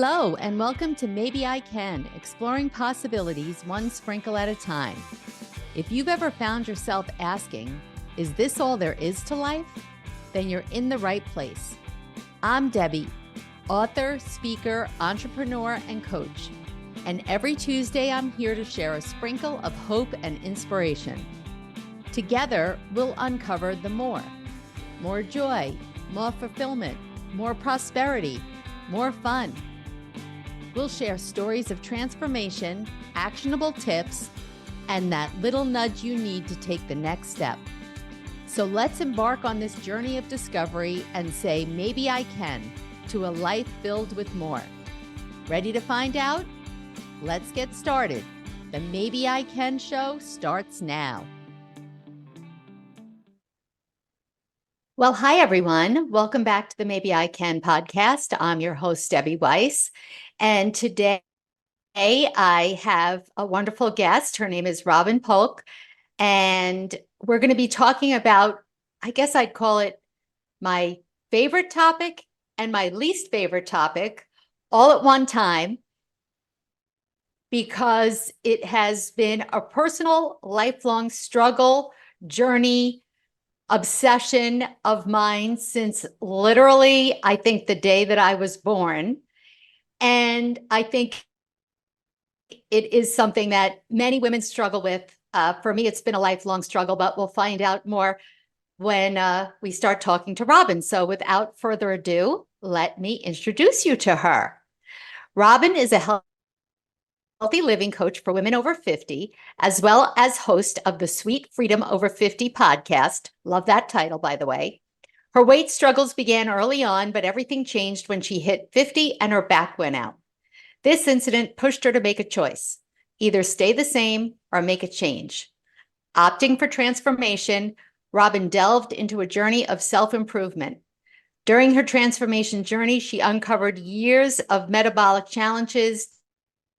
Hello, and welcome to Maybe I Can, exploring possibilities one sprinkle at a time. If you've ever found yourself asking, is this all there is to life? Then you're in the right place. I'm Debbie, author, speaker, entrepreneur, and coach. And every Tuesday, I'm here to share a sprinkle of hope and inspiration. Together, we'll uncover the more joy, more fulfillment, more prosperity, more fun. We'll share stories of transformation, actionable tips, and that little nudge you need to take the next step. So let's embark on this journey of discovery and say, maybe I can, to a life filled with more. Ready to find out? Let's get started. The Maybe I Can show starts now. Well, hi, everyone. Welcome back to the Maybe I Can podcast. I'm your host, Debbie Weiss. And today I have a wonderful guest. Her name is Robyn Polk. And we're going to be talking about, I guess I'd call it my favorite topic and my least favorite topic all at one time, because it has been a personal, lifelong struggle, journey, obsession of mine since literally, I think, the day that I was born. And I think it is something that many women struggle with. For me, it's been a lifelong struggle, but we'll find out more when we start talking to Robyn. So without further ado, let me introduce you to her. Robyn is a healthy living coach for women over 50, as well as host of the Sweet Freedom Over 50 podcast. Love that title, by the way. Her weight struggles began early on, but everything changed when she hit 50 and her back went out. This incident pushed her to make a choice, either stay the same or make a change. Opting for transformation, Robyn delved into a journey of self-improvement. During her transformation journey, she uncovered years of metabolic challenges,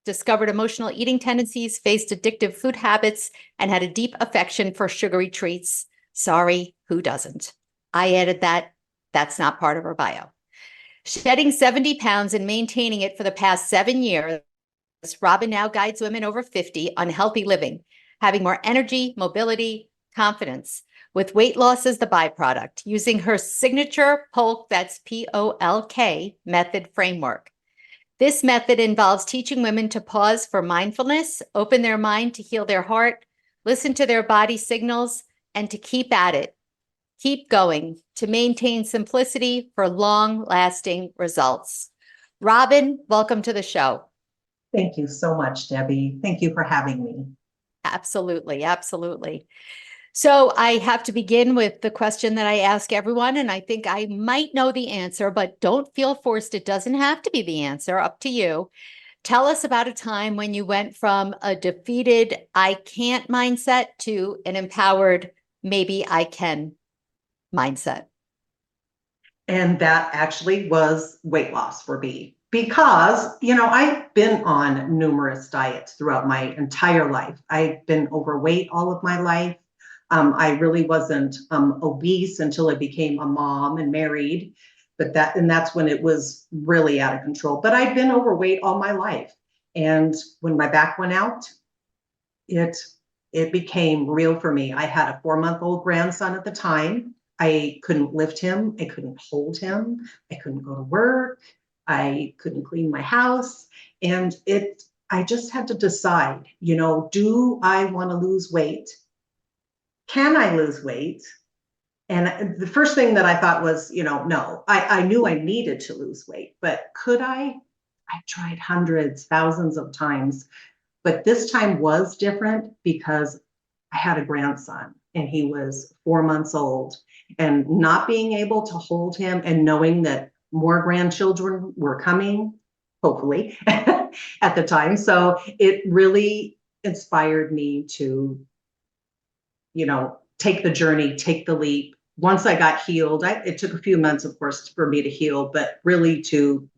discovered emotional eating tendencies, faced addictive food habits, and had a deep affection for sugary treats. Sorry, who doesn't? I added that. That's not part of her bio. Shedding 70 pounds and maintaining it for the past 7 years, Robyn now guides women over 50 on healthy living, having more energy, mobility, confidence, with weight loss as the byproduct, using her signature Polk, that's P-O-L-K, method framework. This method involves teaching women to pause for mindfulness, open their mind to heal their heart, listen to their body signals, and to keep at it. Keep going to maintain simplicity for long-lasting results. Robyn, welcome to the show. Thank you so much, Debbie. Thank you for having me. Absolutely, absolutely. So I have to begin with the question that I ask everyone, and I think I might know the answer, but don't feel forced. It doesn't have to be the answer, up to you. Tell us about a time when you went from a defeated, I can't mindset to an empowered, maybe I can mindset. And that actually was weight loss for me because, I've been on numerous diets throughout my entire life. I've been overweight all of my life. I really wasn't obese until I became a mom and married, that's when it was really out of control. But I'd been overweight all my life. And when my back went out, it became real for me. I had a 4-month-old grandson at the time. I couldn't lift him. I couldn't hold him. I couldn't go to work. I couldn't clean my house. And I just had to decide, do I want to lose weight? Can I lose weight? And the first thing that I thought was, no, I knew I needed to lose weight, but could I? I tried hundreds, thousands of times, but this time was different because I had a grandson and he was 4 months old, and not being able to hold him and knowing that more grandchildren were coming, hopefully, at the time. So it really inspired me to, take the journey, take the leap. Once I got healed, it took a few months, of course, for me to heal, but really to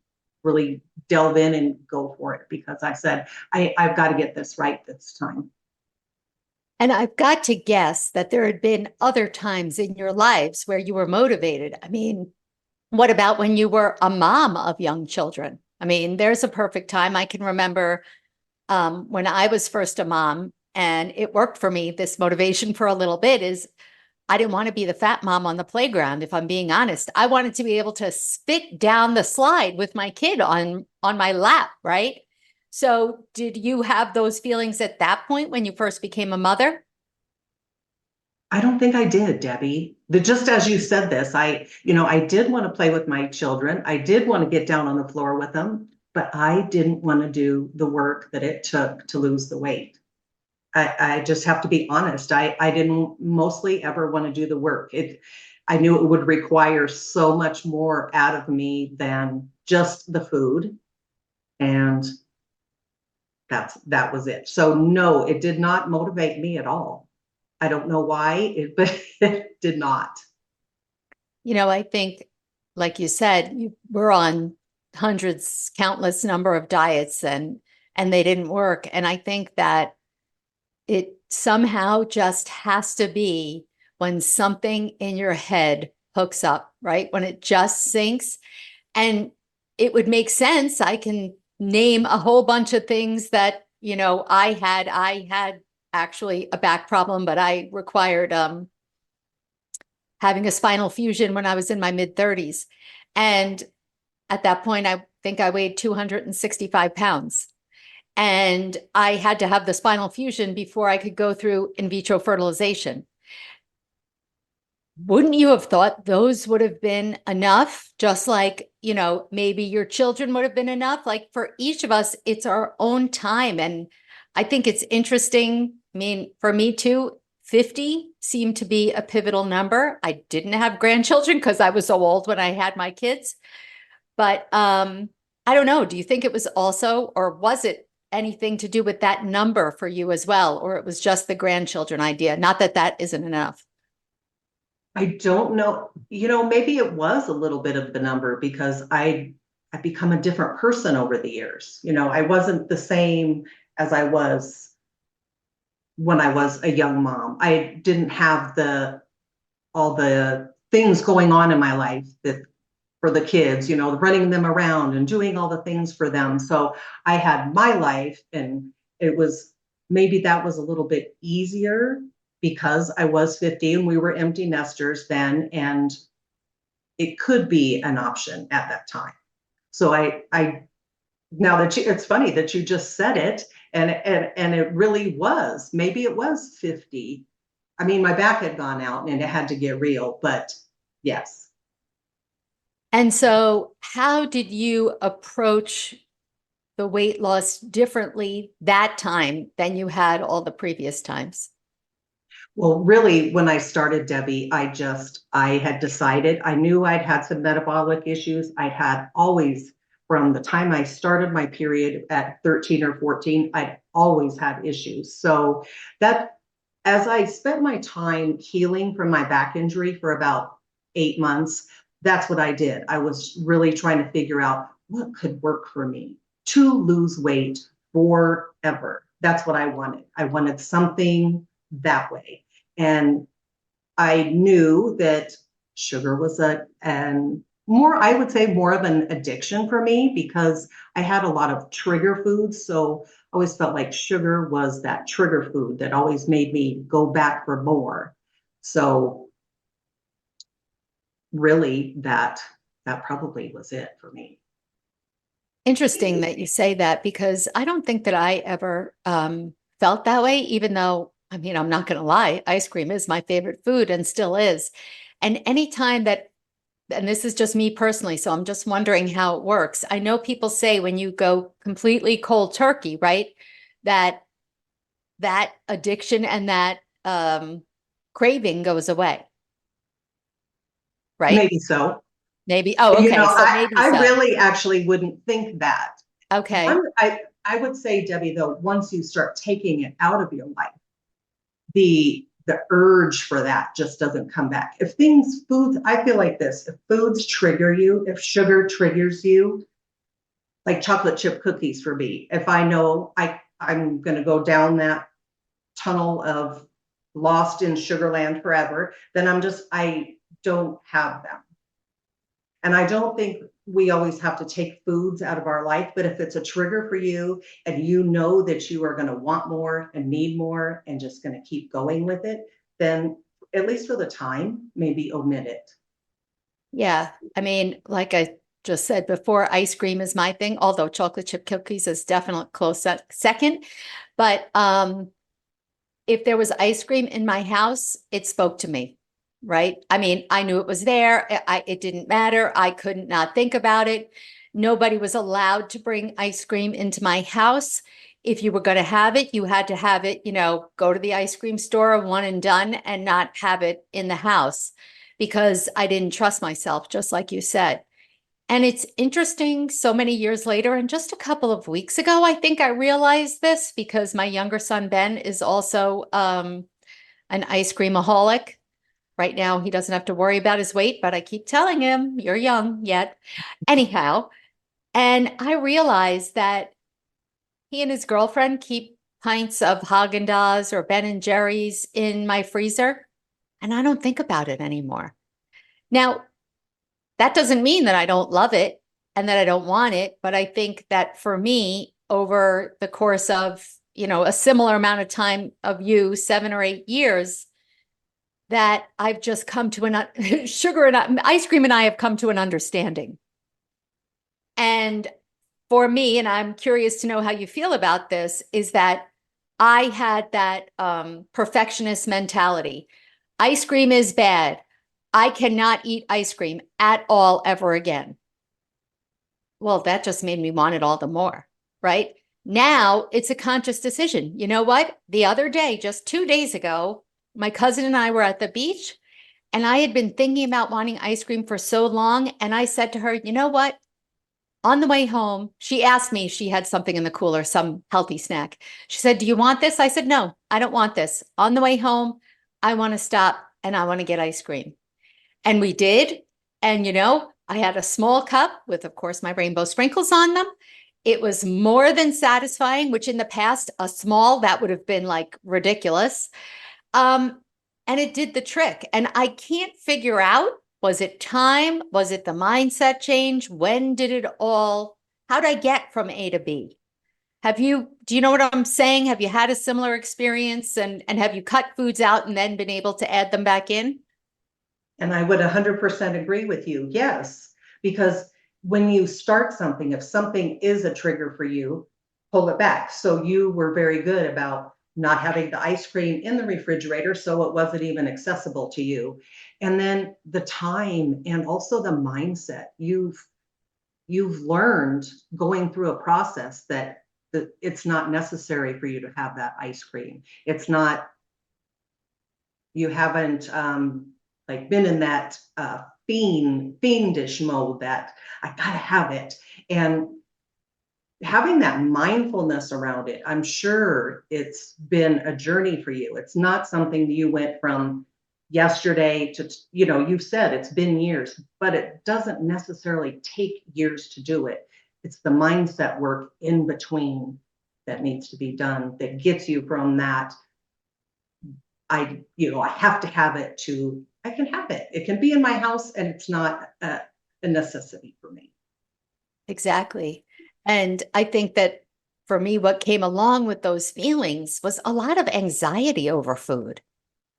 delve in and go for it, because I said, I've got to get this right this time. And I've got to guess that there had been other times in your lives where you were motivated. I mean, what about when you were a mom of young children? I mean, there's a perfect time. I can remember when I was first a mom, and it worked for me. This motivation for a little bit is I didn't want to be the fat mom on the playground, if I'm being honest. I wanted to be able to spit down the slide with my kid on my lap, right? So did you have those feelings at that point when you first became a mother? I don't think I did, Debbie. Just as you said this, I did want to play with my children. I did want to get down on the floor with them, but I didn't want to do the work that it took to lose the weight. I just have to be honest. I didn't mostly ever want to do the work. I knew it would require so much more out of me than just the food. And that was it. So no, it did not motivate me at all. I don't know why, but it did not. I think, like you said, you were on hundreds, countless number of diets, and they didn't work. And I think that it somehow just has to be when something in your head hooks up, right? When it just sinks. And it would make sense. I can name a whole bunch of things that, I had. I had actually a back problem, but I required having a spinal fusion when I was in my mid 30s. And at that point, I think I weighed 265 pounds. And I had to have the spinal fusion before I could go through in vitro fertilization. Wouldn't you have thought those would have been enough? Just like, maybe your children would have been enough. Like for each of us, it's our own time. And I think it's interesting. I mean, for me too, 50 seemed to be a pivotal number. I didn't have grandchildren because I was so old when I had my kids. But I don't know. Do you think it was also, or was it anything to do with that number for you as well? Or it was just the grandchildren idea? Not that that isn't enough. I don't know. Maybe it was a little bit of the number because I've become a different person over the years. I wasn't the same as I was when I was a young mom. I didn't have all the things going on in my life that for the kids, running them around and doing all the things for them. So I had my life, and it was maybe that was a little bit easier because I was 50 and we were empty nesters then, and it could be an option at that time. So I now that it's funny that you just said it, and it really was. Maybe it was 50. I mean, my back had gone out and it had to get real, but yes. And so, how did you approach the weight loss differently that time than you had all the previous times? Well, really, when I started, Debbie, I had decided, I knew I'd had some metabolic issues. I had always, from the time I started my period at 13 or 14, I'd always had issues. So that, as I spent my time healing from my back injury for about 8 months, that's what I did. I was really trying to figure out what could work for me to lose weight forever. That's what I wanted. I wanted something that way. And I knew that sugar was and more, I would say more of an addiction for me because I had a lot of trigger foods. So I always felt like sugar was that trigger food that always made me go back for more. So really that probably was it for me. Interesting that you say that because I don't think that I ever felt that way, even though, I mean, I'm not going to lie, ice cream is my favorite food and still is. And anytime that, and this is just me personally, so I'm just wondering how it works. I know people say when you go completely cold turkey, right, that that addiction and that craving goes away, right? Maybe so. Maybe. Oh, okay. So maybe I so. really actually wouldn't think that. Okay. I would say, Debbie, though, once you start taking it out of your life, the urge for that just doesn't come back. If foods, I feel like this, if foods trigger you, if sugar triggers you, like chocolate chip cookies for me, if I know I'm going to go down that tunnel of lost in Sugarland forever, then I don't have them. And I don't think we always have to take foods out of our life, but if it's a trigger for you and you know that you are going to want more and need more and just going to keep going with it, then at least for the time, maybe omit it. Yeah. I mean, like I just said before, ice cream is my thing, although chocolate chip cookies is definitely close second. But if there was ice cream in my house, it spoke to me, right? I mean, I knew it was there. It didn't matter. I couldn't not think about it. Nobody was allowed to bring ice cream into my house. If you were going to have it, you had to have it, go to the ice cream store, one and done, and not have it in the house because I didn't trust myself, just like you said. And it's interesting so many years later, and just a couple of weeks ago, I think I realized this because my younger son, Ben, is also an ice creamaholic. Right now, he doesn't have to worry about his weight, but I keep telling him, you're young yet. Anyhow, and I realized that he and his girlfriend keep pints of Haagen-Dazs or Ben and Jerry's in my freezer, and I don't think about it anymore. Now, that doesn't mean that I don't love it and that I don't want it, but I think that for me, over the course of, a similar amount of time of 7 or 8 years, that I've just come to sugar and ice cream and I have come to an understanding. And for me, and I'm curious to know how you feel about this, is that I had that perfectionist mentality. Ice cream is bad. I cannot eat ice cream at all ever again. Well, that just made me want it all the more, right? Now it's a conscious decision. You know what? The other day, just 2 days ago, my cousin and I were at the beach and I had been thinking about wanting ice cream for so long. And I said to her, you know what? On the way home, she asked me if she had something in the cooler, some healthy snack. She said, do you want this? I said, no, I don't want this. On the way home, I want to stop and I want to get ice cream. And we did. And, I had a small cup with, of course, my rainbow sprinkles on them. It was more than satisfying, which in the past, a small, that would have been like ridiculous. And it did the trick. And I can't figure out, was it time? Was it the mindset change? When did it all, how did I get from A to B? Do you know what I'm saying? Have you had a similar experience and have you cut foods out and then been able to add them back in? And I would 100% agree with you. Yes, because when you start something, if something is a trigger for you, pull it back. So you were very good about not having the ice cream in the refrigerator, so it wasn't even accessible to you. And then the time and also the mindset you've learned going through a process that it's not necessary for you to have that ice cream. It's not, you haven't like been in that fiendish mode that I gotta have it. And having that mindfulness around it, I'm sure it's been a journey for you. It's not something that you went from yesterday to, you've said it's been years, but it doesn't necessarily take years to do it. It's the mindset work in between that needs to be done that gets you from that I have to have it to I can have it. It can be in my house and it's not a necessity for me. Exactly. And I think that for me, what came along with those feelings was a lot of anxiety over food,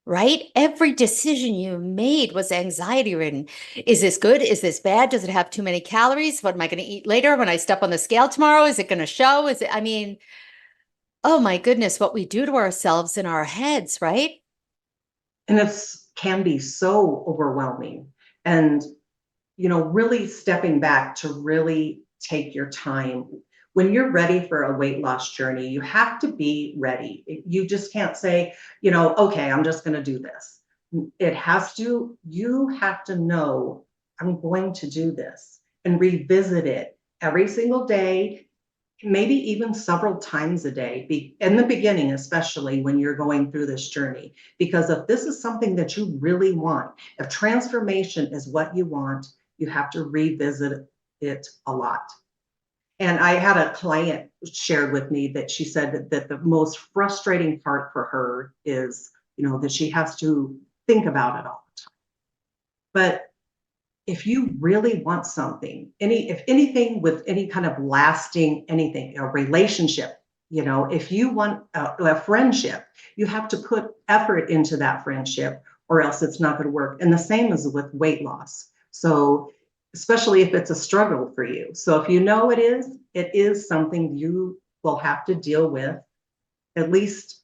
right? Every decision you made was anxiety ridden. Is this good? Is this bad? Does it have too many calories? What am I going to eat later when I step on the scale tomorrow? Is it going to show? I mean, oh my goodness, what we do to ourselves in our heads, right? And it's can be so overwhelming. And really stepping back to really take your time. When you're ready for a weight loss journey, you have to be ready. You just can't say, okay, I'm just going to do this. You have to know, I'm going to do this and revisit it every single day, maybe even several times a day, in the beginning, especially when you're going through this journey. Because if this is something that you really want, if transformation is what you want, you have to revisit it a lot. And I had a client shared with me that she said that the most frustrating part for her is, that she has to think about it all the time. But if you really want something, if anything with any kind of lasting anything, a relationship, if you want a friendship, you have to put effort into that friendship or else it's not going to work. And the same is with weight loss. So especially if it's a struggle for you. So if you know it is something you will have to deal with at least,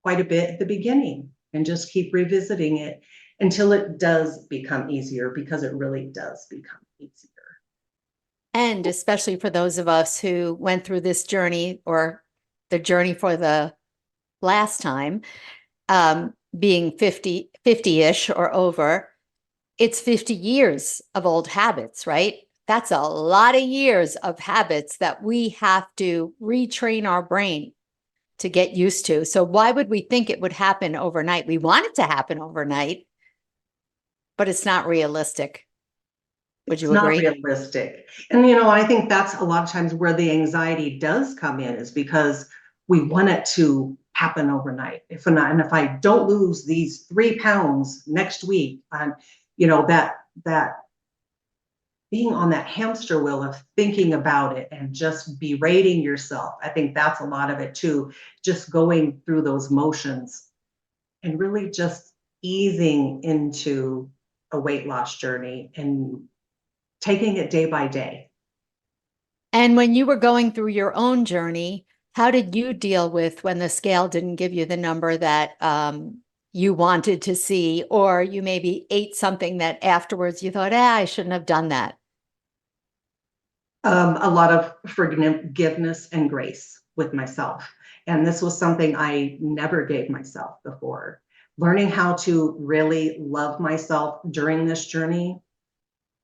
quite a bit at the beginning and just keep revisiting it until it does become easier, because it really does become easier. And especially for those of us who went through this journey or the journey for the last time, being 50-ish or over, it's 50 years of old habits, right? That's a lot of years of habits that we have to retrain our brain to get used to. So why would we think it would happen overnight? We want it to happen overnight, but it's not realistic. Would It's you not agree? realistic. And, I think that's a lot of times where the anxiety does come in, is because we want it to happen overnight. If I don't lose these 3 pounds next week, that being on that hamster wheel of thinking about it and just berating yourself. I think that's a lot of it too. Just going through those motions and really just easing into a weight loss journey and taking it day by day. And when you were going through your own journey, how did you deal with when the scale didn't give you the number that you wanted to see, or you maybe ate something that afterwards you thought, I shouldn't have done that? A lot of forgiveness and grace with myself. And this was something I never gave myself before. Learning how to really love myself during this journey.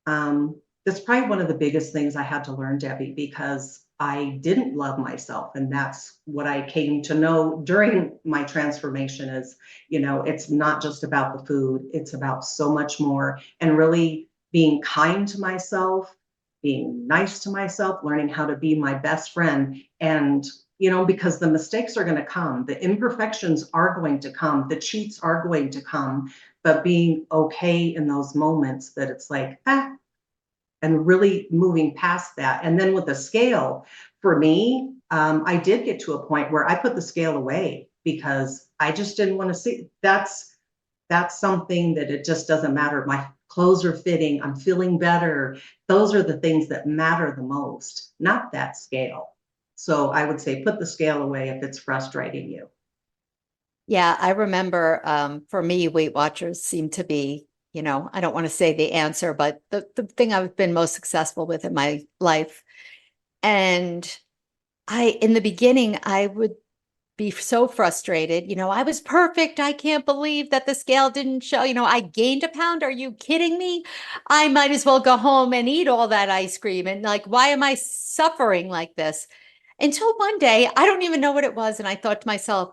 That's probably one of the biggest things I had to learn, Debbie, because I didn't love myself. And that's what I came to know during my transformation is, it's not just about the food, it's about so much more. And really being kind to myself, being nice to myself, learning how to be my best friend. And, because the mistakes are going to come, the imperfections are going to come, the cheats are going to come, but being okay in those moments that it's like, and really moving past that. And then with the scale, for me, I did get to a point where I put the scale away because I just didn't want to see. That's something that it just doesn't matter. My clothes are fitting. I'm feeling better. Those are the things that matter the most, not that scale. So I would say put the scale away if it's frustrating you. Yeah, I remember for me, Weight Watchers seem to be, I don't want to say the answer, but the thing I've been most successful with in my life. And in the beginning, I would be so frustrated. I was perfect. I can't believe that the scale didn't show, I gained a pound. Are you kidding me? I might as well go home and eat all that ice cream. And like, why am I suffering like this? Until one day, I don't even know what it was. And I thought to myself,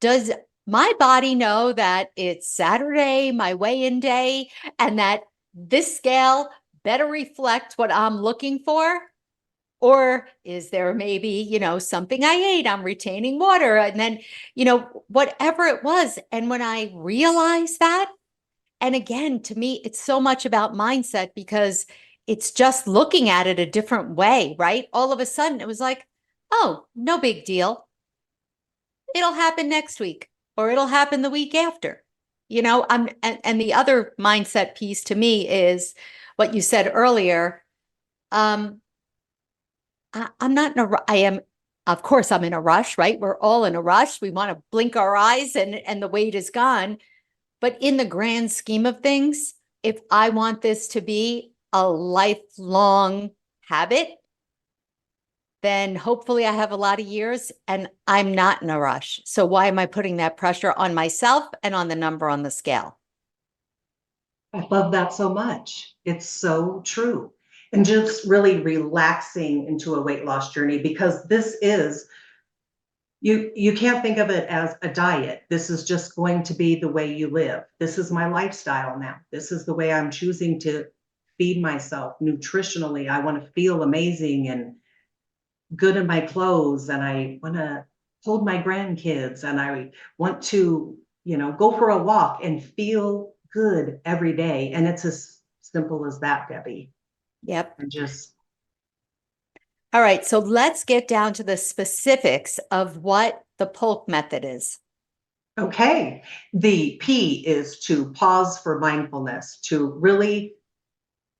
does my body know that it's Saturday, my weigh-in day, and that this scale better reflect what I'm looking for? Or is there maybe, something I ate, I'm retaining water, and then, whatever it was. And when I realized that, and again, to me, it's so much about mindset because it's just looking at it a different way, right? All of a sudden, it was like, oh, no big deal. It'll happen next week or it'll happen the week after. And the other mindset piece to me is what you said earlier. I'm not in I am, of course, I'm in a rush, right? We're all in a rush. We want to blink our eyes and the weight is gone. But in the grand scheme of things, if I want this to be a lifelong habit, then hopefully I have a lot of years and I'm not in a rush. So why am I putting that pressure on myself and on the number on the scale? I love that so much. It's so true. And just really relaxing into a weight loss journey, because this is, you can't think of it as a diet. This is just going to be the way you live. This is my lifestyle now. This is the way I'm choosing to feed myself nutritionally. I want to feel amazing and good in my clothes, and I want to hold my grandkids, and I want to, go for a walk and feel good every day. And it's a Simple as that, Debbie. Yep. And just, All right. So let's get down to the specifics of what the Polk method is. okay. The P is to pause for mindfulness, to really,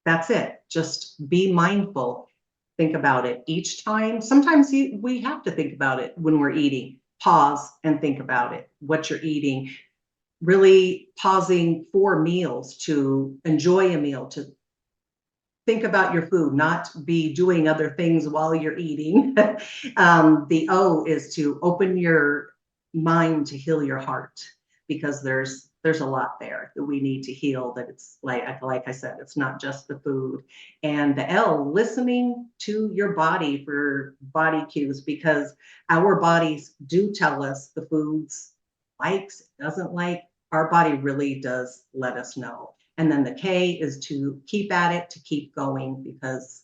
that's it. Just be mindful. Think about it each time. Sometimes we have to think about it when we're eating. Pause and think about it, what you're eating. Really pausing for meals to enjoy a meal, to think about your food, not be doing other things while you're eating. The O is to open your mind to heal your heart, because there's a lot there that we need to heal. That it's like I said, it's not just the food. And the L, listening to your body for body cues, because our bodies do tell us the foods likes, doesn't like. Our body really does let us know. And then the K is to keep at it, to keep going, because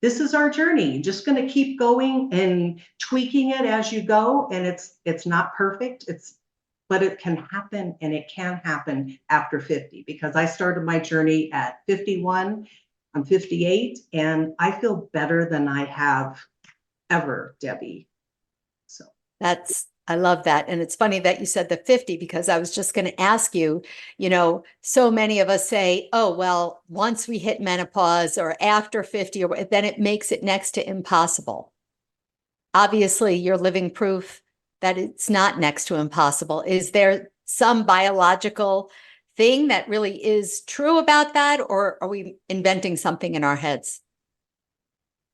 this is our journey. You're just going to keep going and tweaking it as you go. And it's not perfect. But it can happen, and it can happen after 50, because I started my journey at 51. I'm 58, and I feel better than I have ever, Debbie. So I love that. And it's funny that you said the 50, because I was just going to ask you, so many of us say, oh, well, once we hit menopause or after 50, or then it makes it next to impossible. Obviously, you're living proof that it's not next to impossible. Is there some biological thing that really is true about that, or are we inventing something in our heads?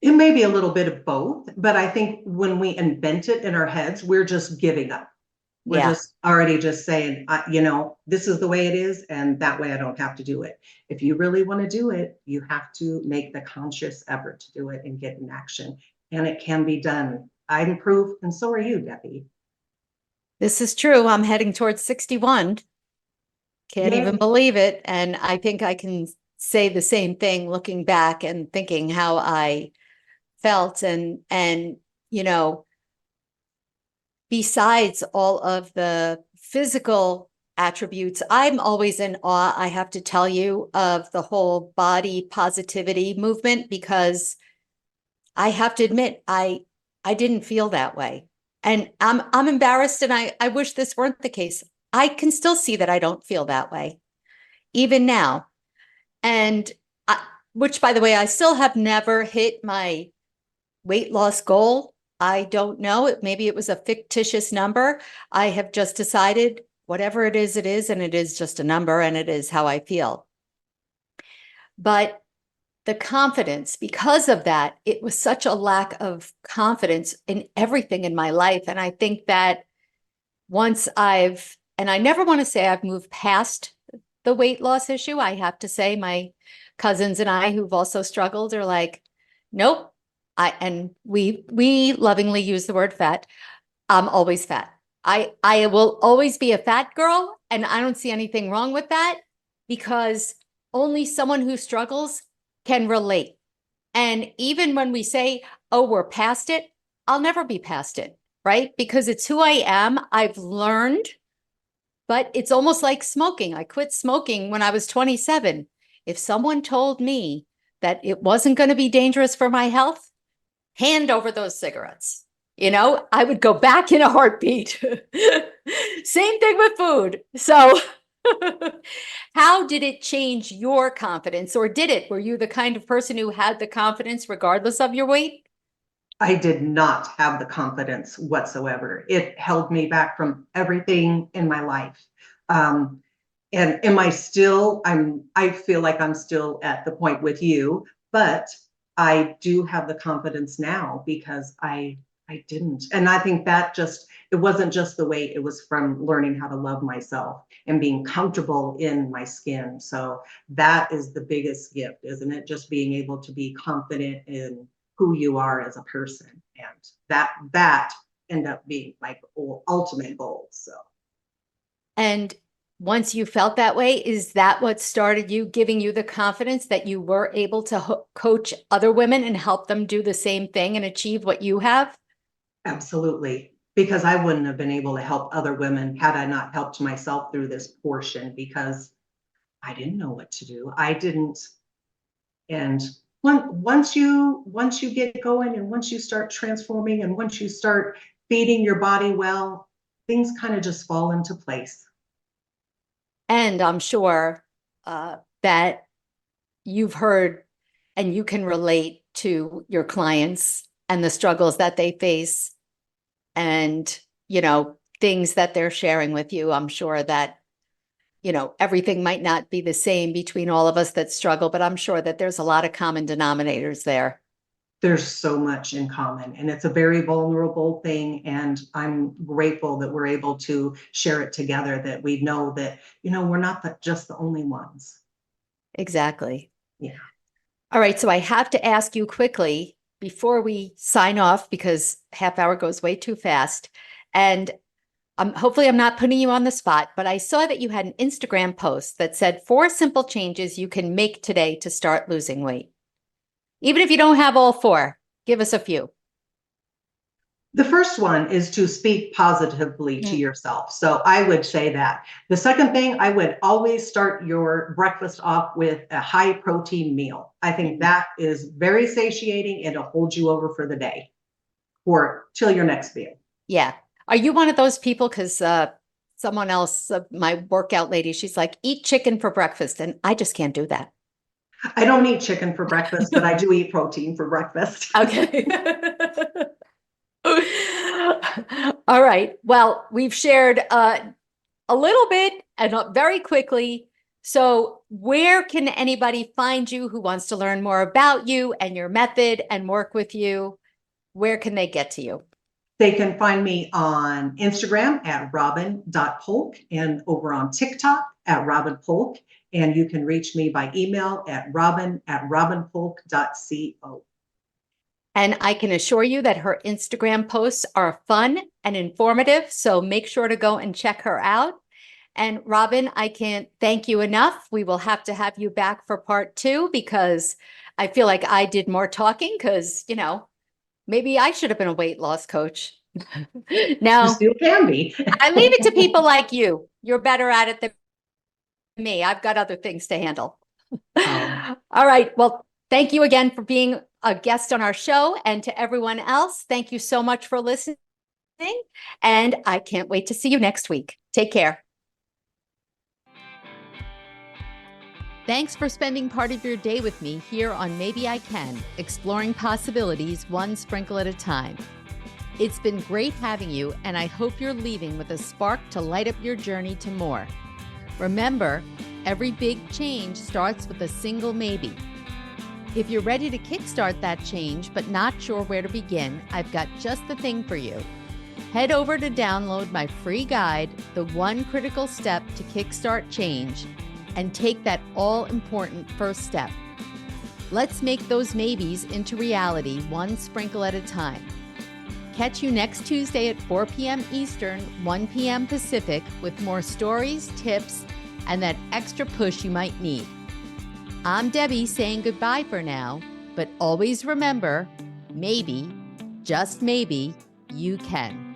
it may be a little bit of both, but I think when we invent it in our heads, we're just giving up. We're Yeah. just already just saying, this is the way it is, and that way I don't have to do it. If you really want to do it, you have to make the conscious effort to do it and get in action. And it can be done. I'm proof, and so are you, Debbie. This is true. I'm heading towards 61. Can't even Yay. believe it. And I think I can say the same thing looking back and thinking how I felt. And you know, besides all of the physical attributes, I'm always in awe, I have to tell you, of the whole body positivity movement, because I have to admit, I didn't feel that way. And I'm embarrassed, and I wish this weren't the case. I can still see that I don't feel that way, even now. And which, by the way, I still have never hit my weight loss goal. I don't know. Maybe it was a fictitious number. I have just decided whatever it is, and it is just a number, and it is how I feel. But the confidence, because of that, it was such a lack of confidence in everything in my life. And I think that and I never want to say I've moved past the weight loss issue. I have to say my cousins and I, who've also struggled, are like, nope. And we lovingly use the word fat. I'm always fat. I will always be a fat girl, and I don't see anything wrong with that, because only someone who struggles can relate. And even when we say, oh, we're past it, I'll never be past it, right? Because it's who I am. I've learned, but it's almost like smoking. I quit smoking when I was 27. If someone told me that it wasn't going to be dangerous for my health, hand over those cigarettes. I would go back in a heartbeat. Same thing with food. So how did it change your confidence, or did it? Were you the kind of person who had the confidence regardless of your weight? I did not have the confidence whatsoever. It held me back from everything in my life. And am I still, I feel like I'm still at the point with you, but I do have the confidence now, because I didn't. And I think that it wasn't just the weight, it was from learning how to love myself and being comfortable in my skin. So that is the biggest gift, isn't it? Just being able to be confident in who you are as a person. And that ended up being my ultimate goal. So. And once you felt that way, is that what started giving you the confidence that you were able to coach other women and help them do the same thing and achieve what you have? Absolutely. Because I wouldn't have been able to help other women had I not helped myself through this portion, because I didn't know what to do. I didn't. And once you get going and once you start transforming and once you start feeding your body well, things kind of just fall into place. And I'm sure that you've heard and you can relate to your clients and the struggles that they face and, things that they're sharing with you. I'm sure that, everything might not be the same between all of us that struggle, but I'm sure that there's a lot of common denominators there. There's so much in common and it's a very vulnerable thing. And I'm grateful that we're able to share it together, that we know that, we're not just the only ones. Exactly. Yeah. All right. So I have to ask you quickly before we sign off, because half hour goes way too fast. And hopefully I'm not putting you on the spot, but I saw that you had an Instagram post that said 4 simple changes you can make today to start losing weight. Even if you don't have all 4, give us a few. The first one is to speak positively to yourself. So I would say that. The second thing, I would always start your breakfast off with a high protein meal. I think that is very satiating and it'll hold you over for the day or till your next meal. Yeah. Are you one of those people? Because someone else, my workout lady, she's like, eat chicken for breakfast. And I just can't do that. I don't eat chicken for breakfast, but I do eat protein for breakfast. Okay. All right. Well, we've shared a little bit and very quickly. So where can anybody find you who wants to learn more about you and your method and work with you? Where can they get to you? They can find me on Instagram at robyn.polk and over on TikTok at Robyn Polk. And you can reach me by email at robyn@robynpolk.co. And I can assure you that her Instagram posts are fun and informative. So make sure to go and check her out. And Robyn, I can't thank you enough. We will have to have you back for part 2 because I feel like I did more talking because, maybe I should have been a weight loss coach. Now, You still can be. I leave it to people like you. You're better at it than me. I've got other things to handle. All right. Well, thank you again for being a guest on our show. And to everyone else, thank you so much for listening. And I can't wait to see you next week. Take care. Thanks for spending part of your day with me here on Maybe I Can, exploring possibilities one sprinkle at a time. It's been great having you, and I hope you're leaving with a spark to light up your journey to more. Remember, every big change starts with a single maybe. If you're ready to kickstart that change but not sure where to begin, I've got just the thing for you. Head over to download my free guide, The One Critical Step to Kickstart Change, and take that all-important first step. Let's make those maybes into reality one sprinkle at a time. Catch you next Tuesday at 4 p.m. Eastern, 1 p.m. Pacific with more stories, tips, and that extra push you might need. I'm Debbie saying goodbye for now, but always remember, maybe, just maybe, you can.